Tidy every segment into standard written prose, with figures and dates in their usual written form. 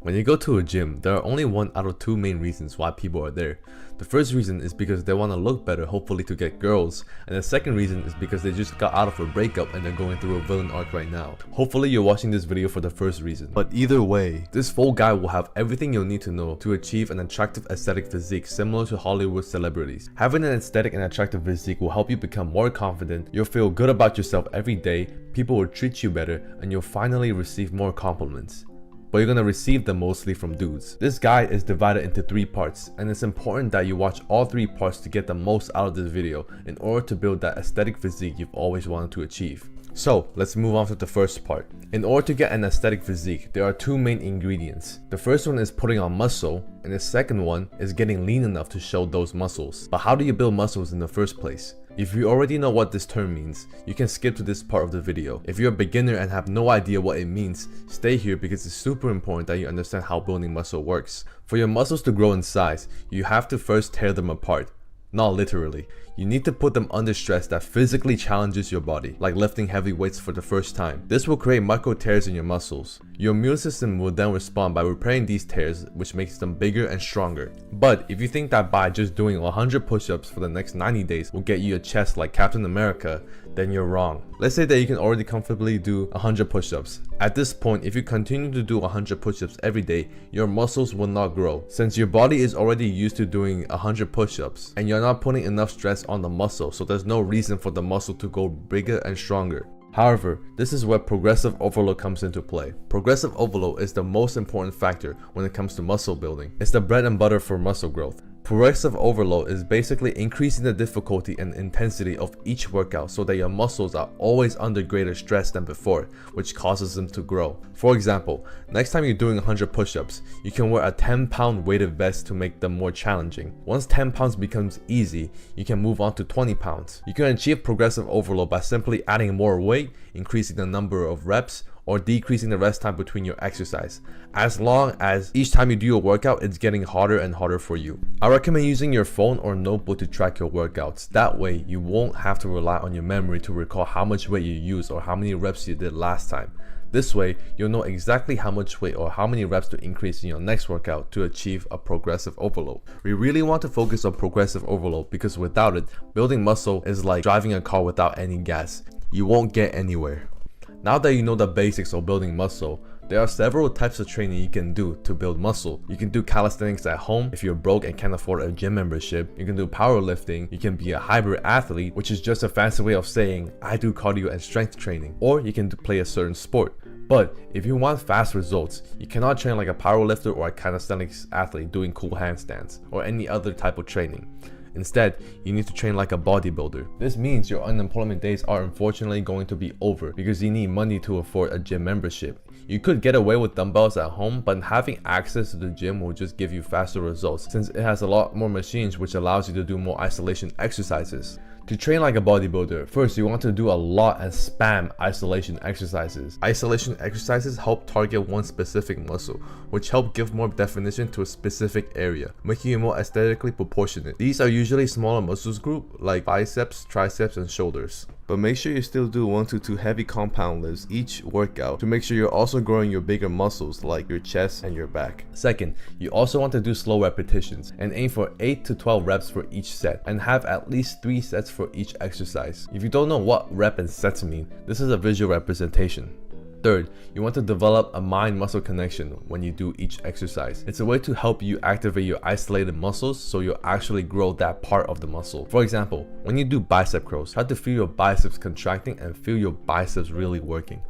When you go to a gym, there are only one out of two main reasons why people are there. The first reason is because they want to look better, hopefully to get girls, and the second reason is because they just got out of a breakup and they're going through a villain arc right now. Hopefully you're watching this video for the first reason. But either way, this full guide will have everything you'll need to know to achieve an attractive aesthetic physique similar to Hollywood celebrities. Having an aesthetic and attractive physique will help you become more confident, you'll feel good about yourself every day, people will treat you better, and you'll finally receive more compliments. But you're gonna receive them mostly from dudes. This guide is divided into 3 parts, and it's important that you watch all 3 parts to get the most out of this video in order to build that aesthetic physique you've always wanted to achieve. So let's move on to the first part. In order to get an aesthetic physique, there are 2 main ingredients. The first one is putting on muscle, and the second one is getting lean enough to show those muscles. But how do you build muscles in the first place? If you already know what this term means, you can skip to this part of the video. If you're a beginner and have no idea what it means, stay here because it's super important that you understand how building muscle works. For your muscles to grow in size, you have to first tear them apart. Not literally. You need to put them under stress that physically challenges your body, like lifting heavy weights for the first time. This will create micro tears in your muscles. Your immune system will then respond by repairing these tears, which makes them bigger and stronger. But if you think that by just doing 100 push-ups for the next 90 days will get you a chest like Captain America, then you're wrong. Let's say that you can already comfortably do 100 push-ups. At this point, if you continue to do 100 push-ups every day, your muscles will not grow. Since your body is already used to doing 100 push-ups and you're not putting enough stress on the muscle, so there's no reason for the muscle to go bigger and stronger. However, this is where progressive overload comes into play. Progressive overload is the most important factor when it comes to muscle building. It's the bread and butter for muscle growth. Progressive overload is basically increasing the difficulty and intensity of each workout so that your muscles are always under greater stress than before, which causes them to grow. For example, next time you're doing 100 push-ups, you can wear a 10-pound weighted vest to make them more challenging. Once 10 pounds becomes easy, you can move on to 20 pounds. You can achieve progressive overload by simply adding more weight, increasing the number of reps, or decreasing the rest time between your exercise, as long as each time you do a workout it's getting harder and harder for you. I recommend using your phone or notebook to track your workouts. That way you won't have to rely on your memory to recall how much weight you used or how many reps you did last time. This way you'll know exactly how much weight or how many reps to increase in your next workout to achieve a progressive overload. We really want to focus on progressive overload because without it, building muscle is like driving a car without any gas. You won't get anywhere. Now that you know the basics of building muscle, there are several types of training you can do to build muscle. You can do calisthenics at home if you're broke and can't afford a gym membership. You can do powerlifting. You can be a hybrid athlete, which is just a fancy way of saying I do cardio and strength training. Or you can play a certain sport. But if you want fast results, you cannot train like a powerlifter or a calisthenics athlete doing cool handstands or any other type of training. Instead, you need to train like a bodybuilder. This means your unemployment days are unfortunately going to be over because you need money to afford a gym membership. You could get away with dumbbells at home, but having access to the gym will just give you faster results since it has a lot more machines, which allows you to do more isolation exercises. To train like a bodybuilder, first you want to do a lot and spam isolation exercises. Isolation exercises help target one specific muscle, which help give more definition to a specific area, making it more aesthetically proportionate. These are usually smaller muscles group like biceps, triceps, and shoulders. But make sure you still do 1 to 2 heavy compound lifts each workout to make sure you're also growing your bigger muscles like your chest and your back. Second, you also want to do slow repetitions and aim for 8 to 12 reps for each set and have at least 3 sets for each exercise. If you don't know what rep and sets mean, this is a visual representation. Third, you want to develop a mind-muscle connection when you do each exercise. It's a way to help you activate your isolated muscles so you'll actually grow that part of the muscle. For example, when you do bicep curls, try to feel your biceps contracting and feel your biceps really working.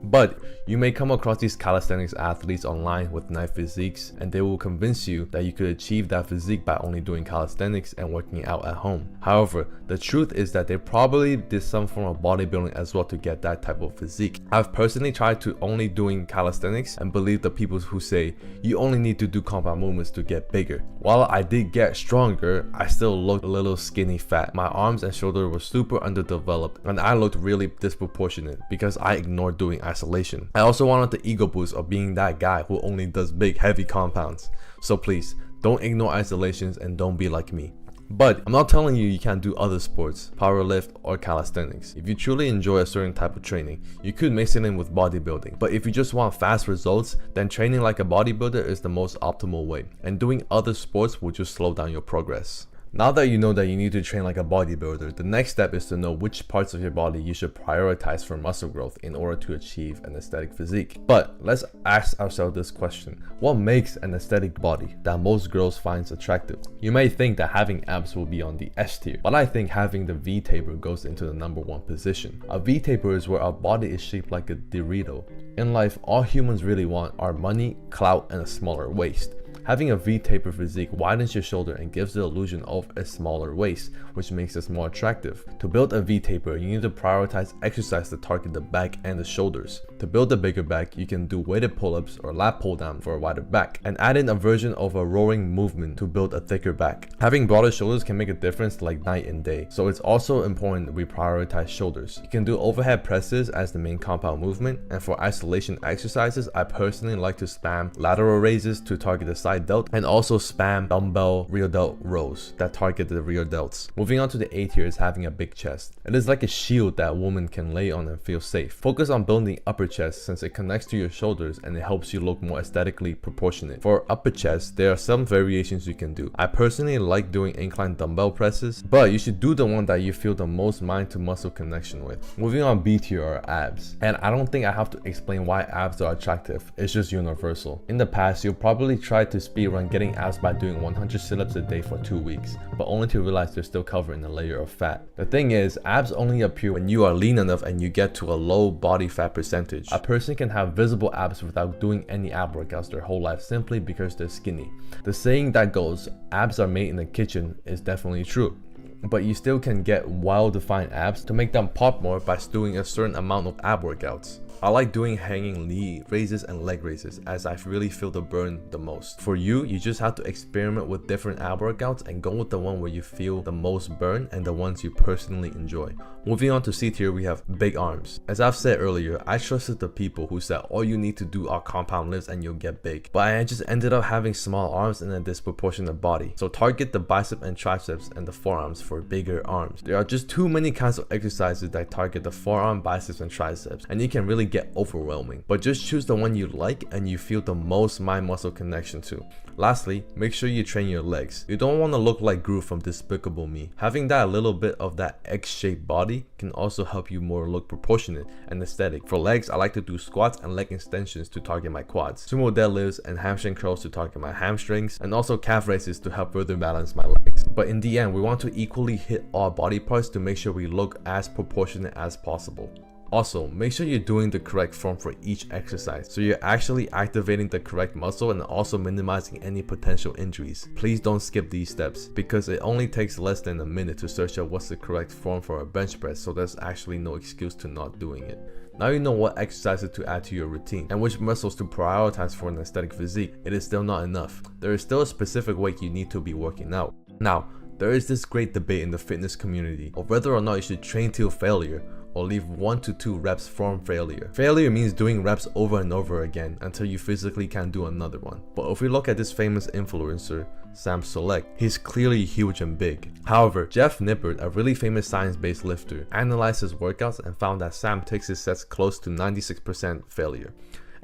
But you may come across these calisthenics athletes online with nice physiques and they will convince you that you could achieve that physique by only doing calisthenics and working out at home. However, the truth is that they probably did some form of bodybuilding as well to get that type of physique. I've personally tried to only doing calisthenics and believe the people who say you only need to do compound movements to get bigger. While I did get stronger, I still looked a little skinny fat. My arms and shoulders were super underdeveloped and I looked really disproportionate because I ignored doing isolation. I also wanted the ego boost of being that guy who only does big heavy compounds. So please, don't ignore isolations and don't be like me. But I'm not telling you can't do other sports, powerlift or calisthenics. If you truly enjoy a certain type of training, you could mix it in with bodybuilding. But if you just want fast results, then training like a bodybuilder is the most optimal way, and doing other sports will just slow down your progress. Now that you know that you need to train like a bodybuilder, the next step is to know which parts of your body you should prioritize for muscle growth in order to achieve an aesthetic physique. But let's ask ourselves this question: what makes an aesthetic body that most girls find attractive? You may think that having abs will be on the S tier, but I think having the V taper goes into the #1 position. A V taper is where our body is shaped like a Dorito. In life, all humans really want are money, clout, and a smaller waist. Having a V-taper physique widens your shoulder and gives the illusion of a smaller waist, which makes us more attractive. To build a V-taper, you need to prioritize exercise to target the back and the shoulders. To build a bigger back, you can do weighted pull-ups or lat pull-down for a wider back, and add in a version of a rowing movement to build a thicker back. Having broader shoulders can make a difference like night and day, so it's also important that we prioritize shoulders. You can do overhead presses as the main compound movement, and for isolation exercises, I personally like to spam lateral raises to target the side delt, and also spam dumbbell rear delt rows that target the rear delts. Moving on to the A tier is having a big chest. It is like a shield that a woman can lay on and feel safe. Focus on building the upper chest since it connects to your shoulders and it helps you look more aesthetically proportionate. For upper chest, there are some variations you can do. I personally like doing incline dumbbell presses, but you should do the one that you feel the most mind to muscle connection with. Moving on, B tier are abs. And I don't think I have to explain why abs are attractive. It's just universal. In the past, you'll probably try to speedrun getting abs by doing 100 sit-ups a day for 2 weeks, but only to realize they're still covered in a layer of fat. The thing is, abs only appear when you are lean enough and you get to a low body fat percentage. A person can have visible abs without doing any ab workouts their whole life simply because they're skinny. The saying that goes, abs are made in the kitchen, is definitely true. But you still can get well-defined abs to make them pop more by doing a certain amount of ab workouts. I like doing hanging knee raises and leg raises as I really feel the burn the most. For you, you just have to experiment with different ab workouts and go with the one where you feel the most burn and the ones you personally enjoy. Moving on to C tier, we have big arms. As I've said earlier, I trusted the people who said all you need to do are compound lifts and you'll get big. But I just ended up having small arms and a disproportionate body. So target the bicep and triceps and the forearms for bigger arms. There are just too many kinds of exercises that target the forearm, biceps, and triceps, and you can really get overwhelming. But just choose the one you like and you feel the most mind muscle connection to. Lastly, make sure you train your legs. You don't want to look like Gru from Despicable Me. Having that little bit of that X-shaped body can also help you more look proportionate and aesthetic. For legs, I like to do squats and leg extensions to target my quads, sumo deadlifts and hamstring curls to target my hamstrings, and also calf raises to help further balance my legs. But in the end, we want to equally hit all body parts to make sure we look as proportionate as possible. Also, make sure you're doing the correct form for each exercise, so you're actually activating the correct muscle and also minimizing any potential injuries. Please don't skip these steps, because it only takes less than a minute to search out what's the correct form for a bench press, so there's actually no excuse to not doing it. Now you know what exercises to add to your routine and which muscles to prioritize for an aesthetic physique. It is still not enough. There is still a specific weight you need to be working out. Now, there is this great debate in the fitness community of whether or not you should train till failure or leave 1 to 2 reps from failure. Failure means doing reps over and over again until you physically can't do another one. But if we look at this famous influencer, Sam Select, he's clearly huge and big. However, Jeff Nippert, a really famous science-based lifter, analyzed his workouts and found that Sam takes his sets close to 96% failure.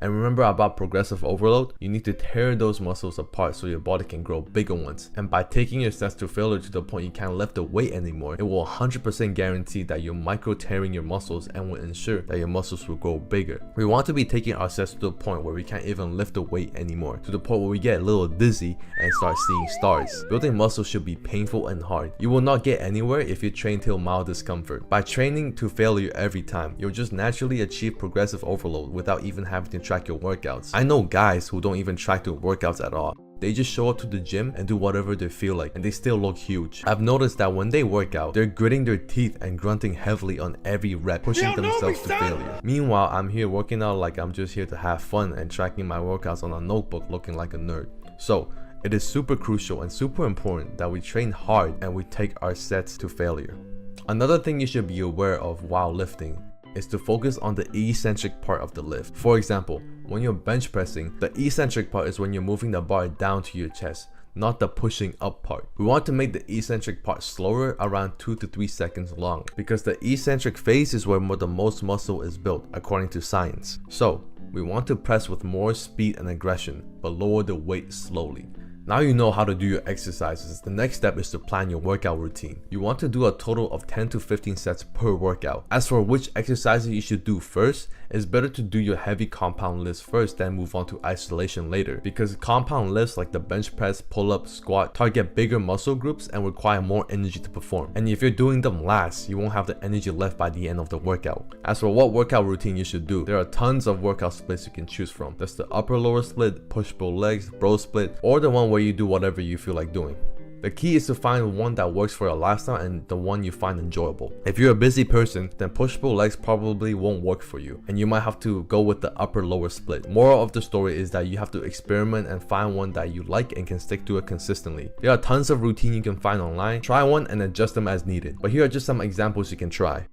And remember about progressive overload? You need to tear those muscles apart so your body can grow bigger ones. And by taking your sets to failure to the point you can't lift the weight anymore, it will 100% guarantee that you're micro tearing your muscles and will ensure that your muscles will grow bigger. We want to be taking our sets to the point where we can't even lift the weight anymore, to the point where we get a little dizzy and start seeing stars. Building muscles should be painful and hard. You will not get anywhere if you train till mild discomfort. By training to failure every time, you'll just naturally achieve progressive overload without even having to track your workouts. I know guys who don't even track their workouts at all. They just show up to the gym and do whatever they feel like, and they still look huge. I've noticed that when they work out, they're gritting their teeth and grunting heavily on every rep, pushing themselves to failure. Meanwhile, I'm here working out like I'm just here to have fun and tracking my workouts on a notebook looking like a nerd. So, it is super crucial and super important that we train hard and we take our sets to failure. Another thing you should be aware of while lifting is to focus on the eccentric part of the lift. For example, when you're bench pressing, the eccentric part is when you're moving the bar down to your chest. not the pushing up part. We want to make the eccentric part slower, around 2 to 3 seconds long, because the eccentric phase is where the most muscle is built according to science. So we want to press with more speed and aggression, but lower the weight slowly. Now you know how to do your exercises. The next step is to plan your workout routine. You want to do a total of 10 to 15 sets per workout. As for which exercises you should do first, it's better to do your heavy compound lifts first, then move on to isolation later, because compound lifts like the bench press, pull-up, squat target bigger muscle groups and require more energy to perform. And if you're doing them last, you won't have the energy left by the end of the workout. As for what workout routine you should do, there are tons of workout splits you can choose from. That's the upper-lower split, push-pull legs, bro split, or the one where you do whatever you feel like doing. The key is to find one that works for your lifestyle and the one you find enjoyable. If you're a busy person, then push-pull legs probably won't work for you, and you might have to go with the upper-lower split. Moral of the story is that you have to experiment and find one that you like and can stick to it consistently. There are tons of routine you can find online. Try one and adjust them as needed. But here are just some examples you can try.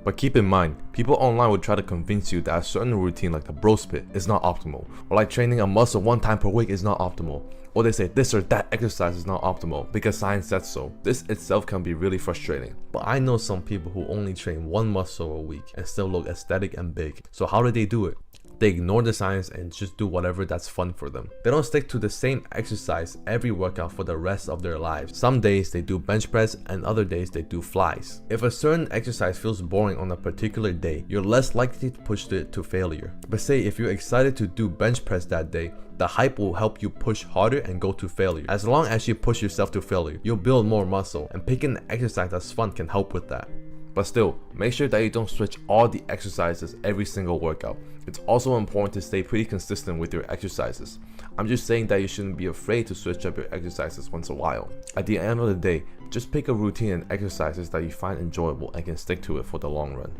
But keep in mind, people online will try to convince you that a certain routine like the bro split is not optimal, or like training a muscle 1 time per week is not optimal, or they say this or that exercise is not optimal because science says so. This itself can be really frustrating. But I know some people who only train 1 muscle a week and still look aesthetic and big. So how do they do it? They ignore the science and just do whatever that's fun for them. They don't stick to the same exercise every workout for the rest of their lives. Some days they do bench press and other days they do flies. If a certain exercise feels boring on a particular day, you're less likely to push it to failure. But say if you're excited to do bench press that day, the hype will help you push harder and go to failure. As long as you push yourself to failure, you'll build more muscle, and picking an exercise that's fun can help with that. But still, make sure that you don't switch all the exercises every single workout. It's also important to stay pretty consistent with your exercises. I'm just saying that you shouldn't be afraid to switch up your exercises once in a while. At the end of the day, just pick a routine and exercises that you find enjoyable and can stick to it for the long run.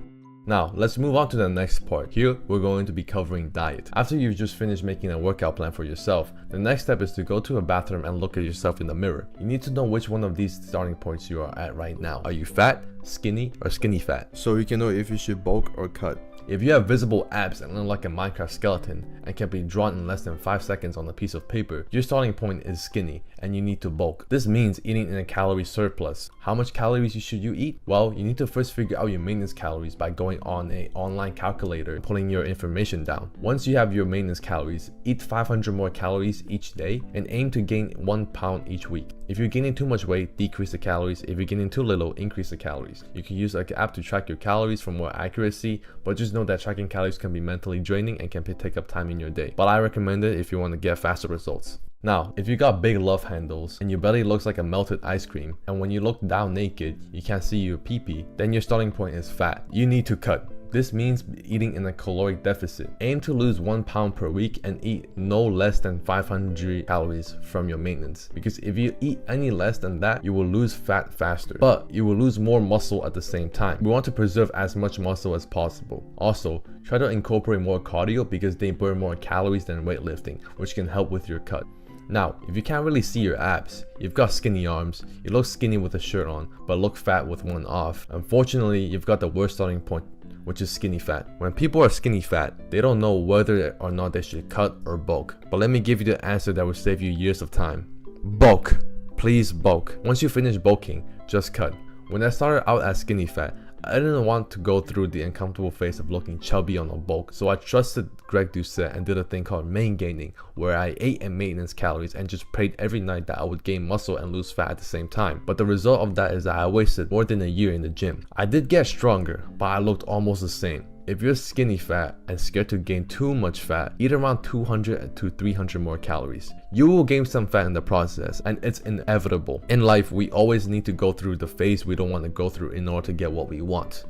Now, let's move on to the next part. Here, we're going to be covering diet. After you've just finished making a workout plan for yourself, the next step is to go to a bathroom and look at yourself in the mirror. You need to know which one of these starting points you are at right now. Are you fat, skinny, or skinny fat? So you can know if you should bulk or cut. If you have visible abs and look like a Minecraft skeleton and can be drawn in less than 5 seconds on a piece of paper, your starting point is skinny and you need to bulk. This means eating in a calorie surplus. How much calories should you eat? Well, you need to first figure out your maintenance calories by going on an online calculator and putting your information down. Once you have your maintenance calories, eat 500 more calories each day and aim to gain 1 pound each week. If you're gaining too much weight, decrease the calories. If you're gaining too little, increase the calories. You can use an app to track your calories for more accuracy, but just know that tracking calories can be mentally draining and can take up time in your day. But I recommend it if you want to get faster results. Now, if you got big love handles and your belly looks like a melted ice cream, and when you look down naked, you can't see your pee-pee, then your starting point is fat. You need to cut. This means eating in a caloric deficit. Aim to lose 1 pound per week and eat no less than 500 calories from your maintenance. Because if you eat any less than that, you will lose fat faster, but you will lose more muscle at the same time. We want to preserve as much muscle as possible. Also, try to incorporate more cardio because they burn more calories than weightlifting, which can help with your cut. Now, if you can't really see your abs, you've got skinny arms, you look skinny with a shirt on, but look fat with one off, unfortunately, you've got the worst starting point, which is skinny fat. When people are skinny fat, they don't know whether or not they should cut or bulk. But let me give you the answer that will save you years of time. Bulk. Please bulk. Once you finish bulking, just cut. When I started out as skinny fat, I didn't want to go through the uncomfortable phase of looking chubby on a bulk, so I trusted Greg Doucette and did a thing called main gaining, where I ate and maintenance calories and just prayed every night that I would gain muscle and lose fat at the same time. But the result of that is that I wasted more than a year in the gym. I did get stronger, but I looked almost the same. If you're skinny fat and scared to gain too much fat, eat around 200 to 300 more calories. You will gain some fat in the process, and it's inevitable. In life, we always need to go through the phase we don't want to go through in order to get what we want.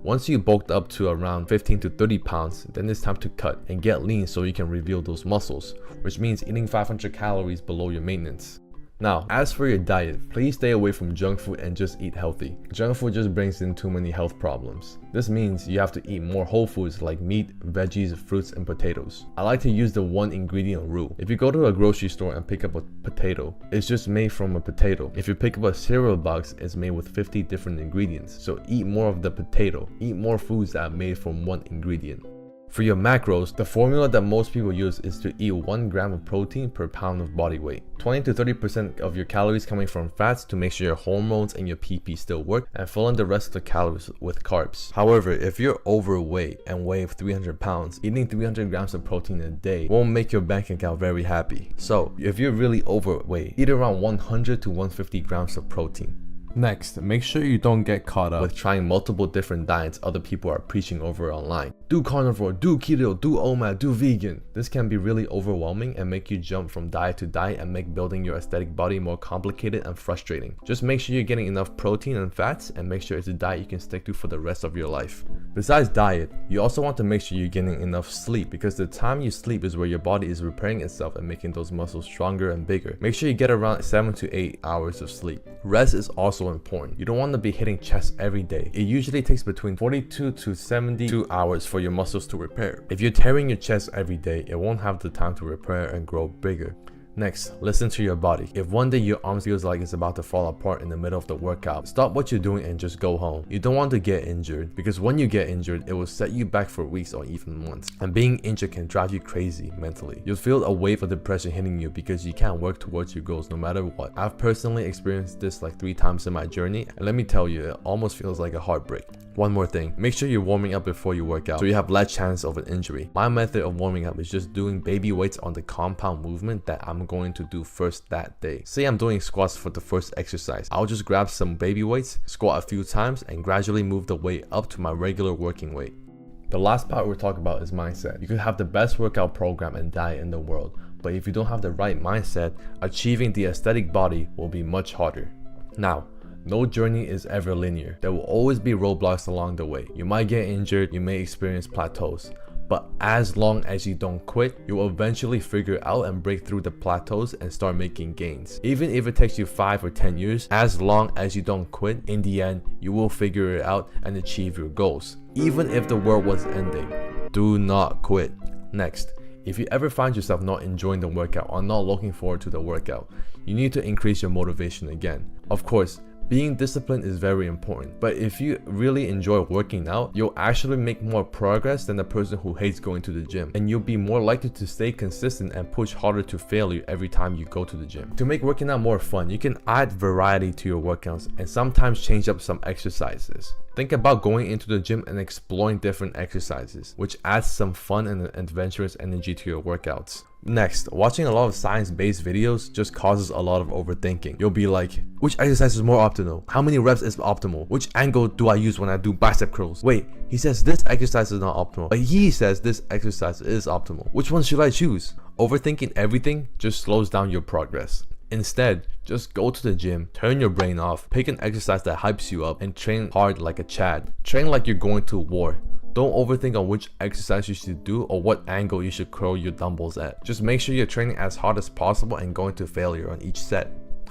Once you bulked up to around 15 to 30 pounds, then it's time to cut and get lean so you can reveal those muscles, which means eating 500 calories below your maintenance. Now, as for your diet, please stay away from junk food and just eat healthy. Junk food just brings in too many health problems. This means you have to eat more whole foods like meat, veggies, fruits, and potatoes. I like to use the 1 ingredient rule. If you go to a grocery store and pick up a potato, it's just made from a potato. If you pick up a cereal box, it's made with 50 different ingredients. So eat more of the potato. Eat more foods that are made from 1 ingredient. For your macros, the formula that most people use is to eat 1 gram of protein per pound of body weight. 20 to 30% of your calories coming from fats to make sure your hormones and your PP still work, and fill in the rest of the calories with carbs. However, if you're overweight and weigh 300 pounds, eating 300 grams of protein a day won't make your bank account very happy. So, if you're really overweight, eat around 100 to 150 grams of protein. Next, make sure you don't get caught up with trying multiple different diets other people are preaching over online. Do carnivore, do keto, do OMAD, do vegan. This can be really overwhelming and make you jump from diet to diet and make building your aesthetic body more complicated and frustrating. Just make sure you're getting enough protein and fats, and make sure it's a diet you can stick to for the rest of your life. Besides diet, you also want to make sure you're getting enough sleep, because the time you sleep is where your body is repairing itself and making those muscles stronger and bigger. Make sure you get around 7 to 8 hours of sleep. Rest is also important. You don't want to be hitting chest every day. It usually takes between 42 to 72 hours for your muscles to repair. If you're tearing your chest every day, it won't have the time to repair and grow bigger. Next, listen to your body. If one day your arm feels like it's about to fall apart in the middle of the workout, stop what you're doing and just go home. You don't want to get injured, because when you get injured, it will set you back for weeks or even months. And being injured can drive you crazy mentally. You'll feel a wave of depression hitting you because you can't work towards your goals no matter what. I've personally experienced this like 3 times in my journey, and let me tell you, it almost feels like a heartbreak. One more thing, make sure you're warming up before you work out so you have less chance of an injury. My method of warming up is just doing baby weights on the compound movement that I'm going to do first that day. Say I'm doing squats for the first exercise. I'll just grab some baby weights, squat a few times, and gradually move the weight up to my regular working weight. The last part we're talking about is mindset. You could have the best workout program and diet in the world, but if you don't have the right mindset, achieving the aesthetic body will be much harder. Now, no journey is ever linear. There will always be roadblocks along the way. You might get injured, you may experience plateaus. But as long as you don't quit, you will eventually figure out and break through the plateaus and start making gains. Even if it takes you 5 or 10 years, as long as you don't quit, in the end, you will figure it out and achieve your goals. Even if the world was ending, do not quit. Next, if you ever find yourself not enjoying the workout or not looking forward to the workout, you need to increase your motivation again. Of course, being disciplined is very important, but if you really enjoy working out, you'll actually make more progress than the person who hates going to the gym, and you'll be more likely to stay consistent and push harder to failure every time you go to the gym. To make working out more fun, you can add variety to your workouts and sometimes change up some exercises. Think about going into the gym and exploring different exercises, which adds some fun and adventurous energy to your workouts. Next, watching a lot of science-based videos just causes a lot of overthinking. You'll be like, which exercise is more optimal? How many reps is optimal? Which angle do I use when I do bicep curls? Wait, he says this exercise is not optimal, but he says this exercise is optimal. Which one should I choose? Overthinking everything just slows down your progress. Instead, just go to the gym, turn your brain off, pick an exercise that hypes you up, and train hard like a Chad. Train like you're going to war. Don't overthink on which exercise you should do or what angle you should curl your dumbbells at. Just make sure you're training as hard as possible and going to failure on each set.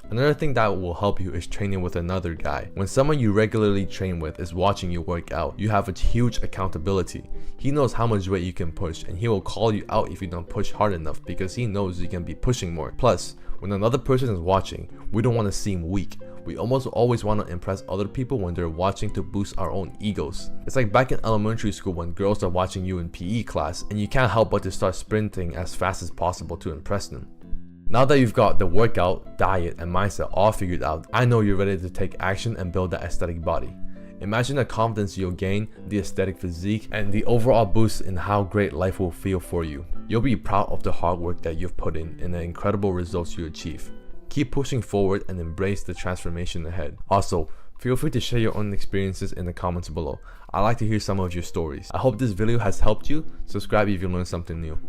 Another thing that will help you is training with another guy. When someone you regularly train with is watching you work out, you have a huge accountability. He knows how much weight you can push, and he will call you out if you don't push hard enough because he knows you can be pushing more. Plus, when another person is watching, we don't want to seem weak. We almost always want to impress other people when they're watching to boost our own egos. It's like back in elementary school when girls are watching you in PE class and you can't help but to start sprinting as fast as possible to impress them. Now that you've got the workout, diet, and mindset all figured out, I know you're ready to take action and build that aesthetic body. Imagine the confidence you'll gain, the aesthetic physique, and the overall boost in how great life will feel for you. You'll be proud of the hard work that you've put in and the incredible results you achieve. Keep pushing forward and embrace the transformation ahead. Also, feel free to share your own experiences in the comments below. I'd like to hear some of your stories. I hope this video has helped you. Subscribe if you learned something new.